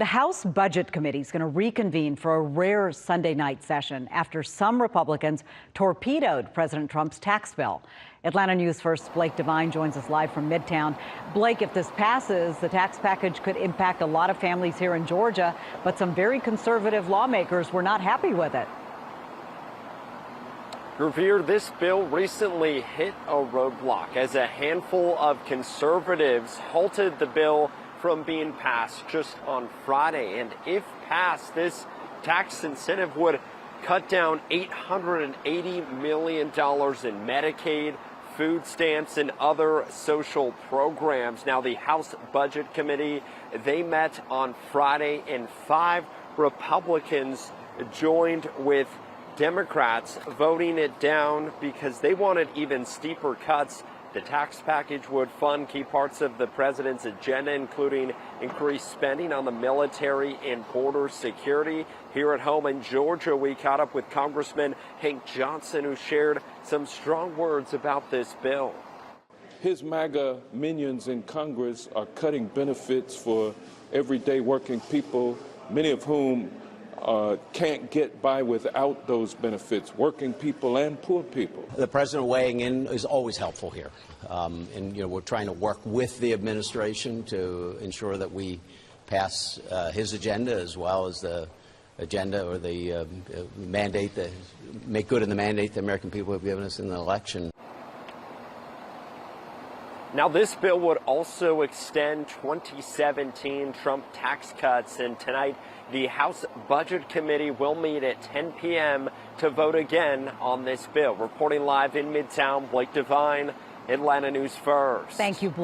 The House Budget Committee is going to reconvene for a rare Sunday night session after some Republicans torpedoed President Trump's tax bill. Atlanta News First Blake Devine joins us live from Midtown. Blake, if this passes, the tax package could impact a lot of families here in Georgia, but some very conservative lawmakers were not happy with it. Revere, this bill recently hit a roadblock as a handful of conservatives halted the bill from being passed just on Friday. And if passed, this tax incentive would cut down $880 million in Medicaid, food stamps, and other social programs. Now, the House Budget Committee, they met on Friday, and 5 Republicans joined with Democrats voting it down because they wanted even steeper cuts. The tax package would fund key parts of the president's agenda, including increased spending on the military and border security. Here at home in Georgia, we caught up with Congressman Hank Johnson, who shared some strong words about this bill. His MAGA minions in Congress are cutting benefits for everyday working people, many of whom can't get by without those benefits, working people and poor people. The president weighing in is always helpful here. We're trying to work with the administration to ensure that we pass his agenda as well as the agenda or the mandate that make good in the mandate the American people have given us in the election. Now, this bill would also extend 2017 Trump tax cuts, and tonight the House Budget Committee will meet at 10 p.m. to vote again on this bill. Reporting live in Midtown, Blake Devine, Atlanta News First. Thank you, Blake.